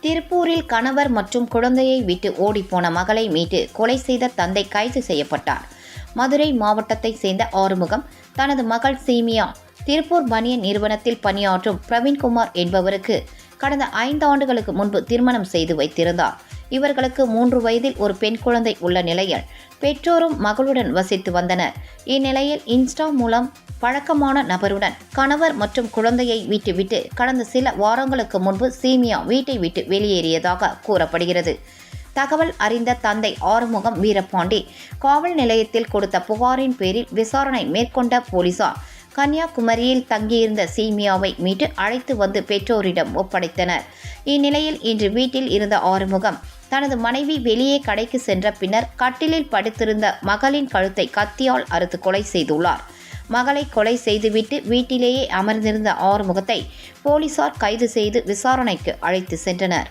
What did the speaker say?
திருப்பூரில் கணவர் மற்றும் குழந்தையை விட்டு ஓடிப்போன மகளை மீட்டு கொலை செய்த தந்தை கைது செய்யப்பட்டார். மதுரை மாவட்டத்தை சேர்ந்த ஆறுமுகம் தனது மகள் சீமியா திருப்பூர் பனியன் நிறுவனத்தில் பணியாற்றும் பிரவீன்குமார் என்பவருக்கு கடந்த 5 ஆண்டுகளுக்கு முன்பு திருமணம் செய்து வைத்திருந்தார். இவர்களுக்கு 3 வயதில் ஒரு பெண் குழந்தை உள்ள நிலையில் பெற்றோரும் மகளுடன் வசித்து வந்தனர். இந்நிலையில் இன்ஸ்டா மூலம் பழக்கமான நபருடன் கணவர் மற்றும் குழந்தையை விட்டுவிட்டு கடந்த சில வாரங்களுக்கு முன்பு சீமியா வீட்டை விட்டு வெளியேறியதாக கூறப்படுகிறது. தகவல் அறிந்த தந்தை ஆறுமுகம் வீரபாண்டி காவல் நிலையத்தில் கொடுத்த புகாரின் பேரில் விசாரணை மேற்கொண்ட போலீசார் கன்னியாகுமரியில் தங்கியிருந்த சீமியாவை மீட்டு அழைத்து வந்து பெற்றோரிடம் ஒப்படைத்தனர். இந்நிலையில் இன்று வீட்டில் இருந்த ஆறுமுகம் தனது மனைவி வெளியே கடைக்கு சென்ற பின்னர் கட்டிலில் படுத்திருந்த மகளின் கழுத்தை கத்தியால் அறுத்து கொலை செய்துள்ளார். மகளை கொலை செய்துவிட்டு வீட்டிலேயே அமர்ந்திருந்த ஆறுமுகத்தை போலீசார் கைது செய்து விசாரணைக்கு அழைத்து சென்றனர்.